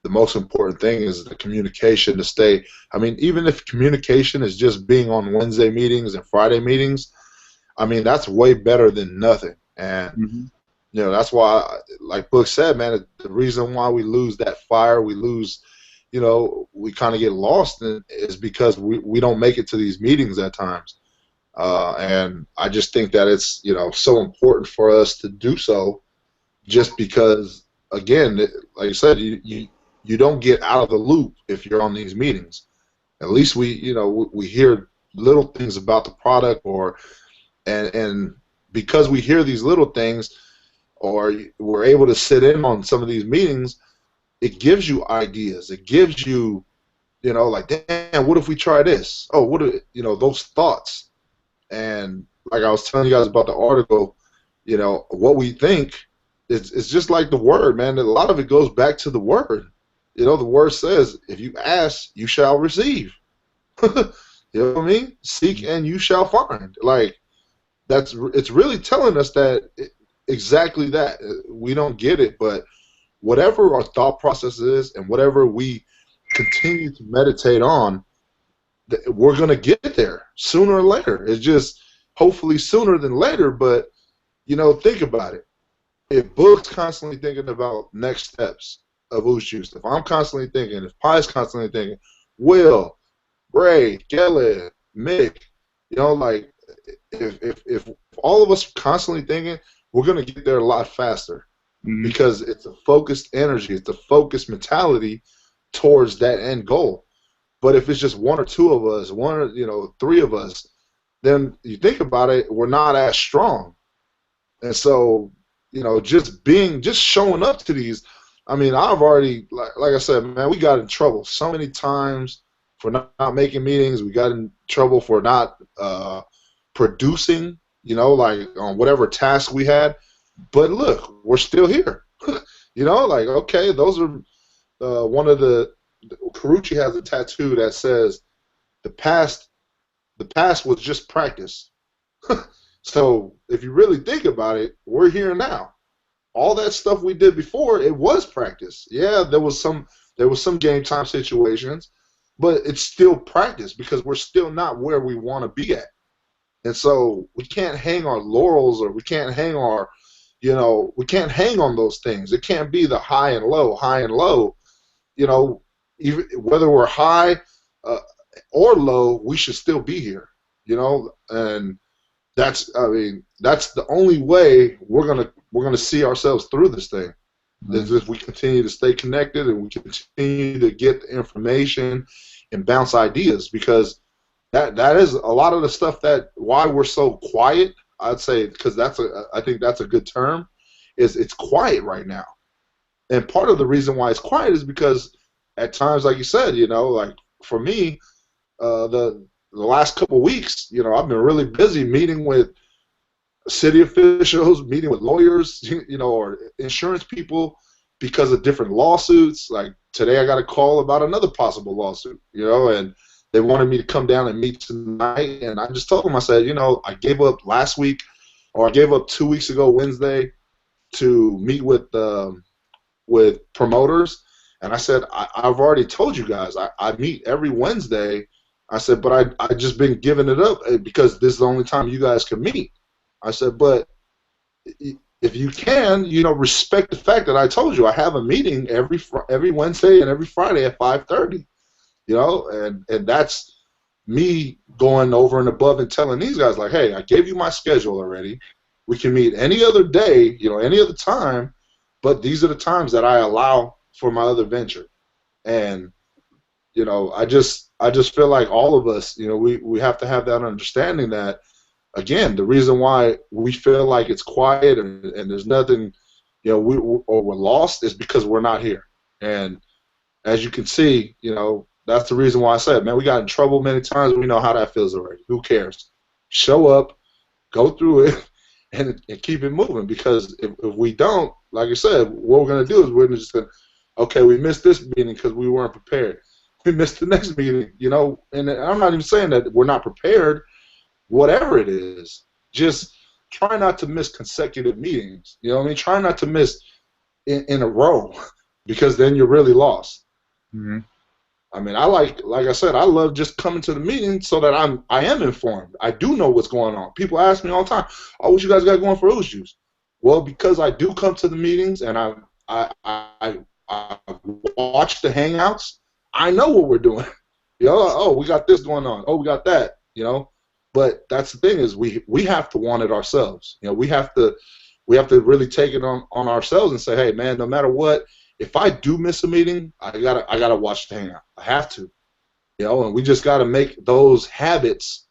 the most important thing is the communication to stay. I mean, even if communication is just being on Wednesday meetings and Friday meetings, I mean, that's way better than nothing. And, you know, that's why, like Book said, man, the reason why we lose that fire, we lose, you know, we kind of get lost in, is because we don't make it to these meetings at times. And I just think that it's, you know, so important for us to do so, just because, again, like I said, you don't get out of the loop if you're on these meetings. At least we hear little things about the product, and because we hear these little things, or we're able to sit in on some of these meetings, it gives you ideas. It gives you, you know, like, damn, what if we try this? Oh, what if, you know, those thoughts. And like I was telling you guys about the article, you know, what we think it's just like the word, man. A lot of it goes back to the word. You know, the word says, if you ask, you shall receive. You know what I mean? Seek and you shall find. Like, it's really telling us that exactly that. We don't get it, but whatever our thought process is and whatever we continue to meditate on, we're going to get there sooner or later. It's just hopefully sooner than later, but, you know, think about it. If Book's constantly thinking about next steps of Ooze Juice, if I'm constantly thinking, if Pie's constantly thinking, Will, Ray, Kelly, Mick, you know, like, if all of us are constantly thinking, we're going to get there a lot faster, because it's a focused energy, it's a focused mentality towards that end goal. But if it's just one or two of us, three of us, then you think about it, we're not as strong. And so, you know, just showing up to these, I mean, I've already, like I said, man, we got in trouble so many times for not making meetings. We got in trouble for not producing, you know, like on whatever task we had. But look, we're still here. You know, like, okay, those are one of the, Carucci has a tattoo that says, the past was just practice. So if you really think about it, we're here now. All that stuff we did before, it was practice. Yeah, there was some game time situations, but it's still practice, because we're still not where we want to be at. And so we can't hang our laurels, or we can't hang our, you know, we can't hang on those things. It can't be the high and low. You know, even whether we're high or low, we should still be here. You know, and that's the only way we're gonna see ourselves through this thing. Is if we continue to stay connected and we continue to get the information and bounce ideas, because that is a lot of the stuff that why we're so quiet. I'd say, because I think that's a good term, is it's quiet right now. And part of the reason why it's quiet is because at times, like you said, you know, like for me, the last couple of weeks, you know, I've been really busy meeting with city officials, meeting with lawyers, you know, or insurance people, because of different lawsuits. Like today I got a call about another possible lawsuit, you know, and they wanted me to come down and meet tonight. And I just told them, I said, you know, I gave up last week, or I gave up 2 weeks ago Wednesday, to meet with promoters. And I said, I've already told you guys, I meet every Wednesday. I said, but I just been giving it up because this is the only time you guys can meet. I said, but if you can, you know, respect the fact that I told you I have a meeting every Wednesday and every Friday at 5:30. You know, and that's me going over and above and telling these guys, like, hey, I gave you my schedule already. We can meet any other day, you know, any other time, but these are the times that I allow for my other venture. And, you know, I just feel like all of us, you know, we have to have that understanding that, again, the reason why we feel like it's quiet and there's nothing, you know, we're lost is because we're not here. And as you can see, you know, that's the reason why I said, man, we got in trouble many times. We know how that feels already. Who cares? Show up, go through it, and keep it moving. Because if we don't, like I said, what we're going to do is we're just going to, okay, we missed this meeting because we weren't prepared. We missed the next meeting, you know. And I'm not even saying that we're not prepared. Whatever it is, just try not to miss consecutive meetings. You know what I mean? Try not to miss in a row. because then you're really lost. Mm-hmm. I mean, like I said, I love just coming to the meeting so that I am informed. I do know what's going on. People ask me all the time, "Oh, what you guys got going for Ooze Juice?" Well, because I do come to the meetings and I watch the hangouts, I know what we're doing. You know, oh, we got this going on. Oh, we got that. You know, but that's the thing is we have to want it ourselves. You know, we have to really take it on ourselves and say, hey, man, no matter what. If I do miss a meeting, I gotta watch the hangout. I have to, you know, and we just gotta make those habits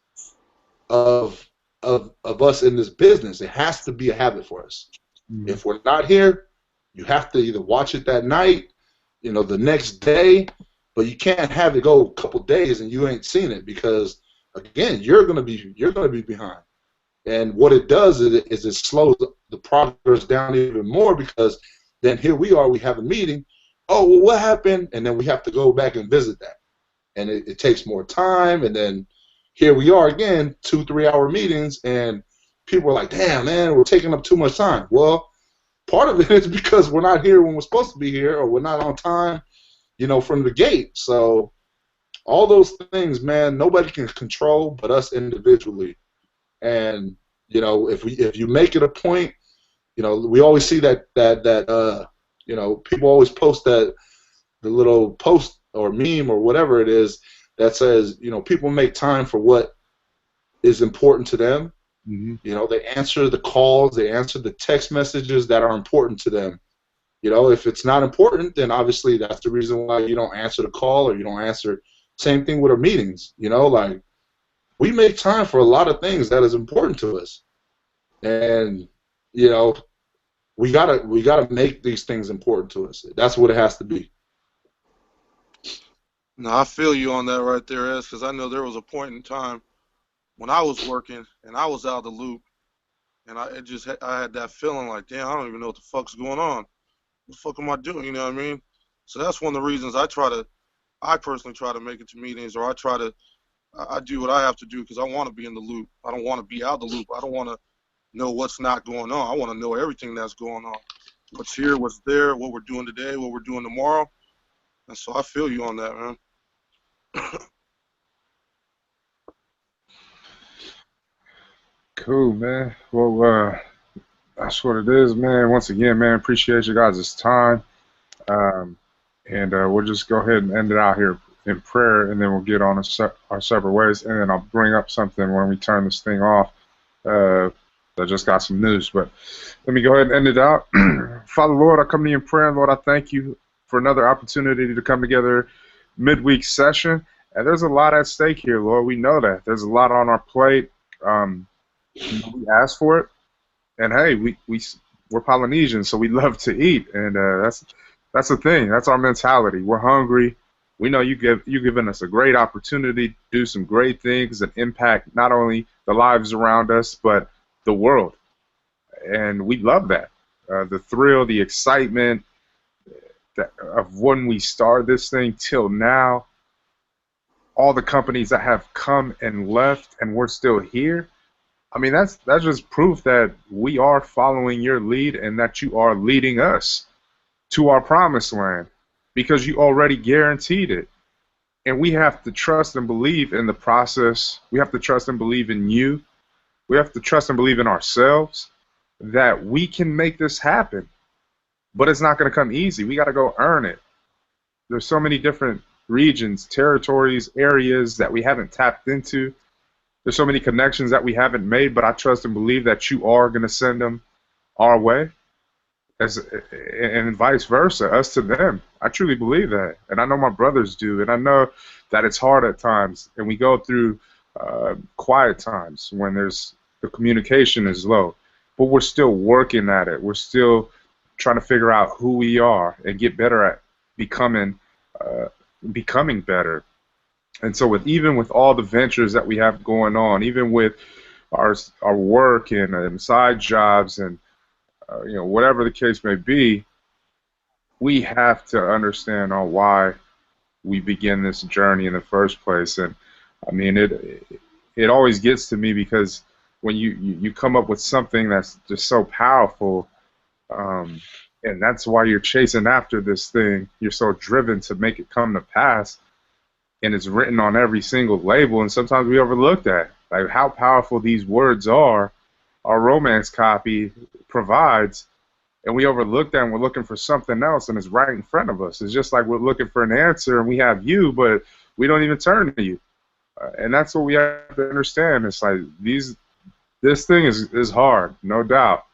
of us in this business. It has to be a habit for us. Mm-hmm. If we're not here, you have to either watch it that night, you know, the next day, but you can't have it go a couple days and you ain't seen it because again, you're gonna be behind. And what it does is it slows the progress down even more because then here we are, we have a meeting. Oh, well, what happened? And then we have to go back and visit that. And it takes more time. And then here we are again, 2-3 hour meetings. And people are like, damn, man, we're taking up too much time. Well, part of it is because we're not here when we're supposed to be here or we're not on time, you know, from the gate. So all those things, man, nobody can control but us individually. And, you know, if you make it a point, you know, we always see that you know, people always post the little post or meme or whatever it is that says, you know, people make time for what is important to them. Mm-hmm. You know, they answer the calls, they answer the text messages that are important to them. You know, if it's not important, then obviously that's the reason why you don't answer the call or you don't answer. Same thing with our meetings. You know, like we make time for a lot of things that is important to us, and you know, we gotta make these things important to us. That's what it has to be. No, I feel you on that right there, Es, because I know there was a point in time when I was working and I was out of the loop, and I had that feeling like, damn, I don't even know what the fuck's going on. What the fuck am I doing? You know what I mean? So that's one of the reasons I personally try to make it to meetings, or I do what I have to do because I want to be in the loop. I don't want to be out of the loop. I don't want to know what's not going on. I want to know everything that's going on. What's here, what's there, what we're doing today, what we're doing tomorrow. And so I feel you on that, man. Cool, man. Well, that's what it is, man. Once again, man, appreciate you guys' time. And we'll just go ahead and end it out here in prayer, and then we'll get on our separate ways. And then I'll bring up something when we turn this thing off. I just got some news, but let me go ahead and end it out. Father, Lord, I come to you in prayer, and Lord, I thank you for another opportunity to come together midweek session. And there's a lot at stake here, Lord. We know that. There's a lot on our plate. We asked for it, and hey, we're Polynesians, so we love to eat, and that's the thing. That's our mentality. We're hungry. We know you've given us a great opportunity to do some great things and impact not only the lives around us, but the world, and we love that. The thrill, the excitement of when we started this thing till now, all the companies that have come and left and we're still here. I mean, that's just proof that we are following your lead and that you are leading us to our promised land because you already guaranteed it. And we have to trust and believe in the process. We have to trust and believe in you. We have to trust and believe in ourselves that we can make this happen. But it's not going to come easy. We got to go earn it. There's so many different regions, territories, areas that we haven't tapped into. There's so many connections that we haven't made, but I trust and believe that you are going to send them our way, and vice versa, us to them. I truly believe that, and I know my brothers do, and I know that it's hard at times, and we go through quiet times when the communication is low, but we're still working at it. We're still trying to figure out who we are and get better at becoming better. And so even with all the ventures that we have going on, even with our work and side jobs and whatever the case may be, we have to understand on why we begin this journey in the first place. And I mean, it always gets to me because when you come up with something that's just so powerful, And that's why you're chasing after this thing. You're so driven to make it come to pass. And it's written on every single label. And sometimes we overlook that. Like how powerful these words are, our romance copy provides. And we overlook that and we're looking for something else, and it's right in front of us. It's just like we're looking for an answer and we have you, but we don't even turn to you. And that's what we have to understand. It's like this thing is hard, no doubt.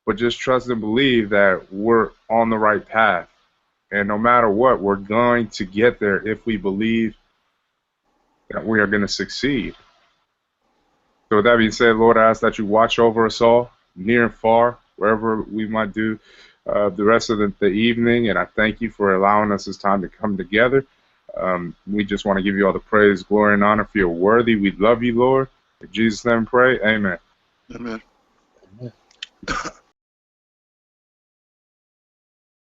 But just trust and believe that we're on the right path. And no matter what, we're going to get there if we believe that we are going to succeed. So with that being said, Lord, I ask that you watch over us all, near and far, wherever we might do the rest of the evening. And I thank you for allowing us this time to come together. We just want to give you all the praise, glory, and honor, for you're worthy. We love you, Lord. In Jesus' name we pray. Amen. Amen. Amen.